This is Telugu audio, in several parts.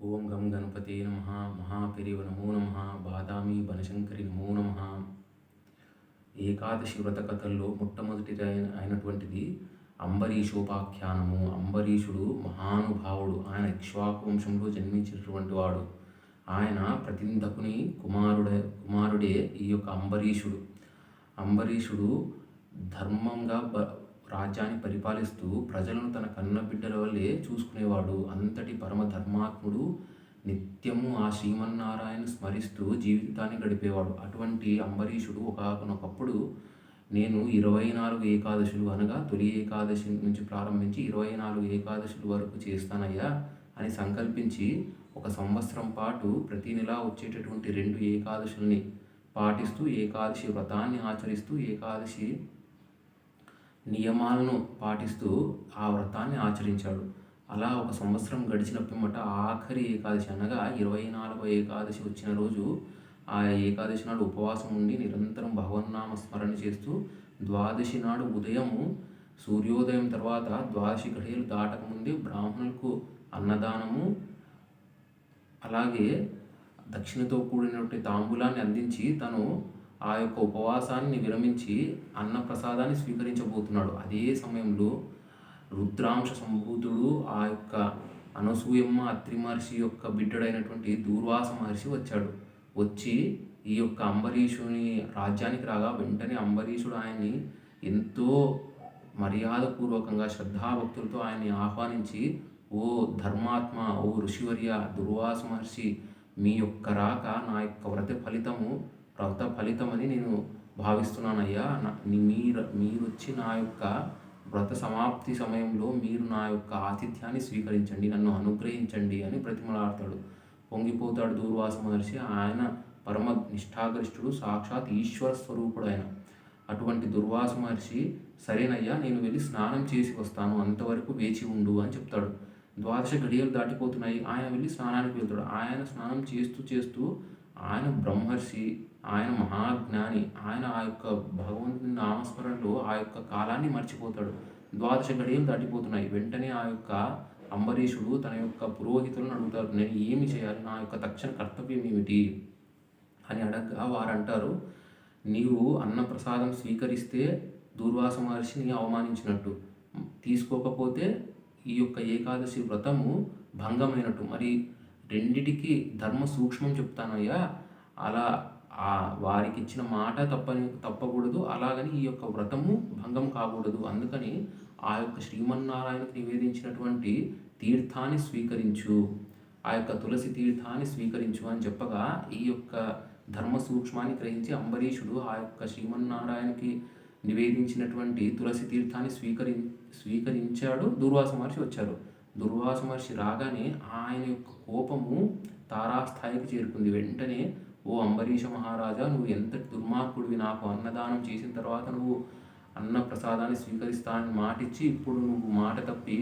ఓం గం గణపతే నమ మహాపెరివ నమో నమ బాదామి బనశంకరి నమో నమ. ఏకాదశి వ్రత కథల్లో మొట్టమొదటిది అయినటువంటిది అంబరీషోపాఖ్యానము. అంబరీషుడు మహానుభావుడు. ఆయన ఇక్ష్వాకు వంశంలో జన్మించినటువంటి వాడు. ఆయన ప్రతిందకుని కుమారుడే ఈ యొక్క అంబరీషుడు. అంబరీషుడు ధర్మంగా రాజ్యాన్ని పరిపాలిస్తూ ప్రజలను తన కన్న బిడ్డల వల్లే చూసుకునేవాడు. అంతటి పరమ ధర్మాత్ముడు నిత్యము ఆ శ్రీమన్నారాయణ స్మరిస్తూ జీవితాన్ని గడిపేవాడు. అటువంటి అంబరీషుడు ఒకనొకప్పుడు నేను 24 ఏకాదశులు అనగా తొలి ఏకాదశి నుంచి ప్రారంభించి 24 ఏకాదశుల వరకు చేస్తానయ్యా అని సంకల్పించి 1 సంవత్సరం పాటు ప్రతి నెల వచ్చేటటువంటి 2 ఏకాదశుల్ని పాటిస్తూ ఏకాదశి వ్రతాన్ని ఆచరిస్తూ ఏకాదశి నియమాలను పాటిస్తూ ఆ వ్రతాన్ని ఆచరించాడు. అలా 1 సంవత్సరం గడిచిన పిమ్మట ఆఖరి ఏకాదశి అనగా 24వ ఏకాదశి వచ్చిన రోజు ఆ ఏకాదశి నాడు ఉపవాసం ఉండి నిరంతరం భగవన్నామ స్మరణ చేస్తూ ద్వాదశి నాడు ఉదయము సూర్యోదయం తర్వాత ద్వాదశి ఘడియలు దాటకముందే బ్రాహ్మణులకు అన్నదానము అలాగే దక్షిణతో కూడినటువంటి తాంబూలాన్ని అందించి తను ఆ యొక్క ఉపవాసాన్ని విరమించి అన్నప్రసాదాన్ని స్వీకరించబోతున్నాడు. అదే సమయంలో రుద్రాంశ సంభూతుడు ఆ యొక్క అనసూయమ్మ అత్రి మహర్షి యొక్క బిడ్డడైనటువంటి దూర్వాస మహర్షి వచ్చాడు. వచ్చి ఈ యొక్క అంబరీషుని రాజ్యానికి రాగా వెంటనే అంబరీషుడు ఆయన్ని ఎంతో మర్యాదపూర్వకంగా శ్రద్ధాభక్తులతో ఆయన్ని ఆహ్వానించి, ఓ ధర్మాత్మ, ఓ ఋషివర్య దుర్వాస మహర్షి, మీ యొక్క రాక నా యొక్క వ్రత ఫలితమని నేను భావిస్తున్నానయ్యా. మీరు వచ్చి నా యొక్క వ్రత సమాప్తి సమయంలో మీరు నా యొక్క ఆతిథ్యాన్ని స్వీకరించండి, నన్ను అనుగ్రహించండి అని ప్రతిమలాడతాడు. పొంగిపోతాడు దూర్వాస మహర్షి. ఆయన పరమ నిష్ఠాగరిష్ఠుడు, సాక్షాత్ ఈశ్వర స్వరూపుడు ఆయన. అటువంటి దుర్వాస మహర్షి, సరేనయ్యా నేను వెళ్ళి స్నానం చేసి వస్తాను, అంతవరకు వేచి ఉండు అని చెప్తాడు. ద్వాదశ ఘడియలు దాటిపోతున్నాయి. ఆయన వెళ్ళి స్నానానికి వెళ్తాడు. ఆయన స్నానం చేస్తూ ఆయన బ్రహ్మర్షి, ఆయన మహాజ్ఞాని. ఆయన ఆ యొక్క భగవంతుని నామస్మరణలో ఆ యొక్క కాలాన్ని మర్చిపోతాడు. ద్వాదశ ఘడియలు దాటిపోతున్నాయి. వెంటనే ఆ యొక్క అంబరీషుడు తన యొక్క పురోహితులను అడుగుతారు, నేను ఏమి చేయాలి, నా యొక్క తక్షణ కర్తవ్యం ఏమిటి అని అడగగా వారు అంటారు, నీవు అన్నప్రసాదం స్వీకరిస్తే దూర్వాస మహర్షిని అవమానించినట్టు, తీసుకోకపోతే ఈ యొక్క ఏకాదశి వ్రతము భంగమైనట్టు. మరి రెండిటికి ధర్మ సూక్ష్మం చెప్తానయ్యా. అలా వారికి ఇచ్చిన మాట తప్పకూడదు, అలాగని ఈ యొక్క వ్రతము భంగం కాకూడదు. అందుకని ఆ యొక్క శ్రీమన్నారాయణకు నివేదించినటువంటి తీర్థాన్ని స్వీకరించు, ఆ యొక్క తులసి తీర్థాన్ని స్వీకరించు అని చెప్పగా ఈ యొక్క ధర్మ సూక్ష్మాన్ని గ్రహించి అంబరీషుడు ఆ యొక్క శ్రీమన్నారాయణకి నివేదించినటువంటి తులసి తీర్థాన్ని స్వీకరించాడు. దుర్వాస మహర్షి వచ్చారు. దుర్వాస మహర్షి రాగానే ఆయన యొక్క కోపము తారాస్థాయికి చేరుకుంది. వెంటనే, ఓ అంబరీష మహారాజా, నువ్వు ఎంతటి దుర్మార్గుడివి, నాకు అన్నదానం చేసిన తర్వాత నువ్వు అన్న ప్రసాదాన్ని స్వీకరిస్తానని మాటిచ్చి ఇప్పుడు నువ్వు మాట తప్పి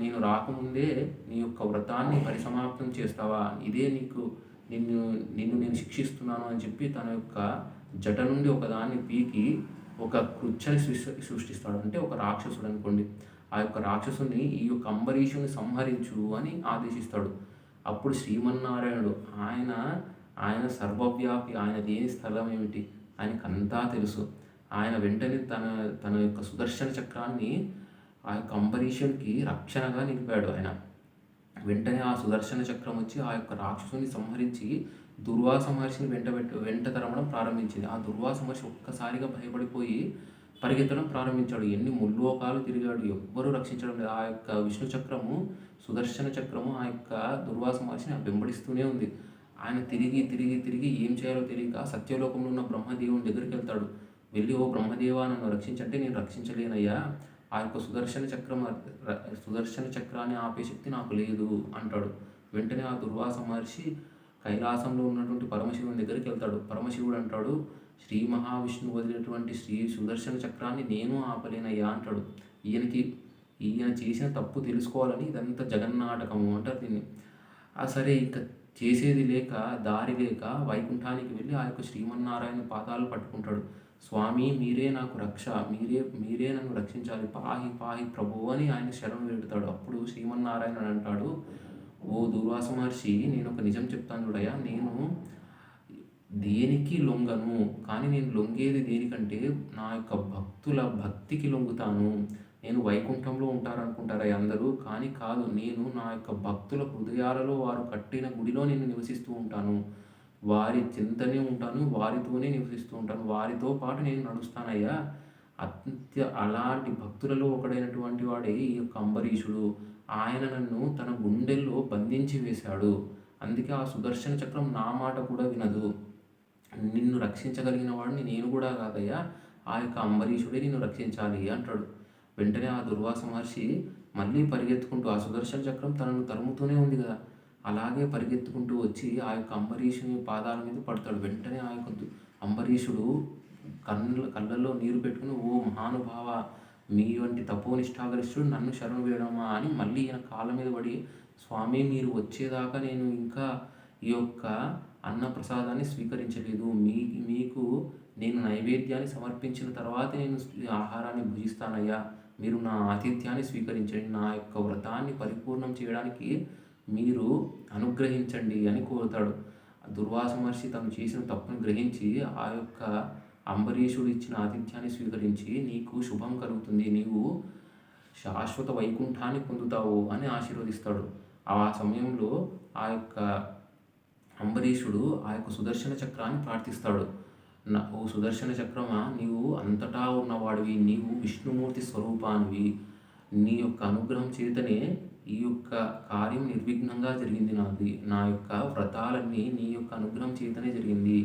నేను రాకముందే నీ యొక్క వ్రతాన్ని పరిసమాప్తం చేస్తావా? ఇదే నిన్ను నేను శిక్షిస్తున్నాను అని చెప్పి తన యొక్క జట నుండి ఒకదాన్ని పీకి ఒక కృచ్ఛని సృష్టిస్తాడు. అంటే ఒక రాక్షసుడు అనుకోండి. ఆ యొక్క రాక్షసుని ఈ యొక్క అంబరీషుని సంహరించు అని ఆదేశిస్తాడు. అప్పుడు శ్రీమన్నారాయణుడు, ఆయన సర్వవ్యాపి, ఆయన దేని స్థలం ఏమిటి ఆయనకంతా తెలుసు. ఆయన వెంటనే తన యొక్క సుదర్శన చక్రాన్ని ఆ యొక్క అంబరీషునికి రక్షణగా నిలిపాడు. ఆయన వెంటనే ఆ సుదర్శన చక్రం వచ్చి ఆ యొక్క రాక్షసుని సంహరించి దుర్వాస మహర్షిని వెంట తరమడం ప్రారంభించింది. ఆ దుర్వాస మహర్షి ఒక్కసారిగా భయపడిపోయి పరిగెత్తడం ప్రారంభించాడు. ఎన్ని ముల్లోకాలు తిరిగాడు, ఎవ్వరూ రక్షించడం లేదు. ఆ యొక్క విష్ణు చక్రము, సుదర్శన చక్రము ఆ యొక్క దుర్వాస మహర్షిని వెంబడిస్తూనే ఉంది. ఆయన తిరిగి ఏం చేయాలో తెలియక సత్యలోకంలో ఉన్న బ్రహ్మదేవుని దగ్గరికి వెళ్తాడు. వెళ్ళి, ఓ బ్రహ్మదేవా, నన్ను రక్షించంటే నేను రక్షించలేనయ్యా, ఆ యొక్క సుదర్శన చక్రాన్ని ఆపే శక్తి నాకు లేదు అంటాడు. వెంటనే ఆ దుర్వాస మహర్షి కైలాసంలో ఉన్నటువంటి పరమశివుని దగ్గరికి వెళ్తాడు. పరమశివుడు అంటాడు, శ్రీ మహావిష్ణువు వదిలినటువంటి సుదర్శన చక్రాన్ని నేను ఆపలేనయ్యా అంటాడు. ఈయన చేసిన తప్పు తెలుసుకోవాలని ఇదంతా జగన్నాటకము అంటారు దీన్ని. సరే, ఇక చేసేది లేక దారి లేక వైకుంఠానికి వెళ్ళి ఆ యొక్క శ్రీమన్నారాయణ పాదాలు పట్టుకుంటాడు. స్వామి, మీరే నాకు రక్ష, మీరే నన్ను రక్షించాలి, పాహి పాహి ప్రభు అని ఆయన శరణు వేడుతాడు. అప్పుడు శ్రీమన్నారాయణ అంటాడు, ఓ దుర్వాస మహర్షి, నేను ఒక నిజం చెప్తాను చూడయ్యా, నేను దేనికి లొంగను, కానీ నేను లొంగేది దేనికంటే నా యొక్క భక్తుల భక్తికి లొంగుతాను. నేను వైకుంఠంలో ఉంటారనుకుంటారయ్యా అందరూ, కానీ కాదు. నేను నా యొక్క భక్తుల హృదయాలలో వారు కట్టిన గుడిలో నేను నివసిస్తూ ఉంటాను. వారి చింతనే ఉంటాను, వారితోనే నివసిస్తూ ఉంటాను, వారితో పాటు నేను నడుస్తానయ్యా. అలాంటి భక్తులలో ఒకడైనటువంటి వాడే ఈ యొక్క అంబరీషుడు. ఆయన నన్ను తన గుండెల్లో బంధించి వేశాడు. అందుకే ఆ సుదర్శన చక్రం నా మాట కూడా వినదు. నిన్ను రక్షించగలిగిన వాడిని నేను కూడా కాదయ్యా, ఆ యొక్క అంబరీషుడే నిన్ను రక్షించాలి అంటాడు. వెంటనే ఆ దుర్వాస మహర్షి మళ్ళీ పరిగెత్తుకుంటూ, ఆ సుదర్శన చక్రం తనను తరుముతూనే ఉంది కదా, అలాగే పరిగెత్తుకుంటూ వచ్చి ఆ యొక్క అంబరీషుని పాదాల మీద పడతాడు. వెంటనే ఆ యొక్క అంబరీషుడు కళ్ళల్లో నీరు పెట్టుకుని, ఓ మహానుభావ, మీ వంటి తపోనిష్టాగరిష్ఠుడు నన్ను శరణు వేయడమా అని మళ్ళీ ఈయన కాళ్ళ మీద పడి, స్వామి మీరు వచ్చేదాకా నేను ఇంకా ఈ యొక్క అన్న ప్రసాదాన్ని స్వీకరించలేదు. మీకు నేను నైవేద్యాన్ని సమర్పించిన తర్వాత నేను ఆహారాన్ని భుజిస్తానయ్యా. మీరు నా ఆతిథ్యాన్ని స్వీకరించండి, నా యొక్క వ్రతాన్ని పరిపూర్ణం చేయడానికి మీరు అనుగ్రహించండి అని కోరుతాడు. దుర్వాస మహర్షి తను చేసిన తప్పును గ్రహించి ఆ యొక్క అంబరీషుడు ఇచ్చిన ఆతిథ్యాన్ని స్వీకరించి, నీకు శుభం కలుగుతుంది, నీవు శాశ్వత వైకుంఠాన్ని పొందుతావు అని ఆశీర్వదిస్తాడు. ఆ సమయంలో ఆ యొక్క అంబరీషుడు ఆ యొక్క సుదర్శన చక్రాన్ని ప్రార్థిస్తాడు. ఓ సుదర్శన చక్రమా, నీవు అంతటా ఉన్నవాడివి, నీవు విష్ణుమూర్తి స్వరూపానివి, నీ యొక్క అనుగ్రహం చేతనే ఈ యొక్క కార్యం నిర్విఘ్నంగా జరిగింది. నా యొక్క వ్రతాలన్నీ నీ యొక్క అనుగ్రహం చేతనే జరిగింది.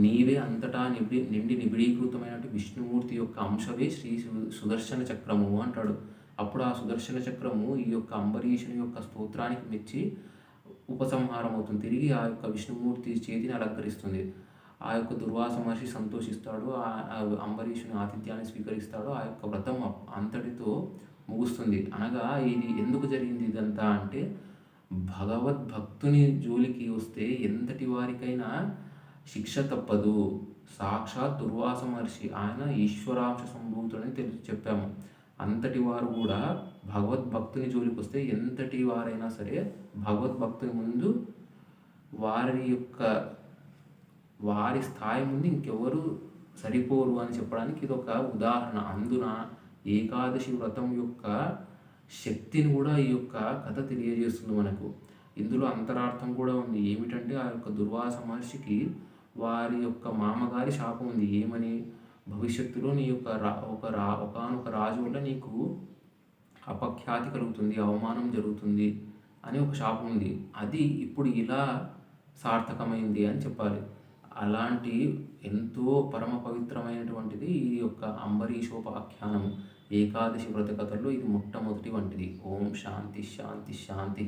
నీవే అంతటా నిండి నిబిడీకృతమైనటువంటి విష్ణుమూర్తి యొక్క అంశవే శ్రీ సుదర్శన చక్రము అంటాడు. అప్పుడు ఆ సుదర్శన చక్రము ఈ యొక్క అంబరీషుని యొక్క స్తోత్రానికి మెచ్చి ఉపసంహారం అవుతుంది, తిరిగి ఆ యొక్క విష్ణుమూర్తి చేతిని అలంకరిస్తుంది. ఆ యొక్క దుర్వాస మహర్షి సంతోషిస్తాడు, అంబరీషుని ఆతిథ్యాన్ని స్వీకరిస్తాడు. ఆ యొక్క వ్రతం అంతటితో ముగుస్తుంది. అనగా ఇది ఎందుకు జరిగింది ఇదంతా అంటే, భగవద్భక్తుని జోలికి వస్తే ఎంతటి వారికైనా శిక్ష తప్పదు. సాక్షాత్ దుర్వాస మహర్షి, ఆయన ఈశ్వరాంశ సంభూతుడని చెప్పాము. అంతటి వారు కూడా భగవద్భక్తుని జోలికి వస్తే ఎంతటి వారైనా సరే భగవద్భక్తుని ముందు వారి స్థాయి ముందు ఇంకెవరు సరిపోరు అని చెప్పడానికి ఇది ఒక ఉదాహరణ. అందున ఏకాదశి వ్రతం యొక్క శక్తిని కూడా ఈ యొక్క కథ తెలియజేస్తుంది మనకు. ఇందులో అంతరార్థం కూడా ఉంది. ఏమిటంటే, ఆ యొక్క దుర్వాస మహర్షికి వారి యొక్క మామగారి శాపం ఉంది. ఏమని, భవిష్యత్తులో నీ యొక్క ఒకానొక రాజు వల్ల నీకు అపఖ్యాతి కలుగుతుంది, అవమానం జరుగుతుంది అని ఒక శాపం ఉంది. అది ఇప్పుడు ఇలా సార్థకమైంది అని చెప్పాలి. అలాంటి ఎంతో పరమ పవిత్రమైనటువంటిది ఈ యొక్క అంబరీషోపాఖ్యానము. ఏకాదశి వ్రత కథల్లో ఇది మొట్టమొదటి వంటిది. ఓం శాంతి శాంతి శాంతి.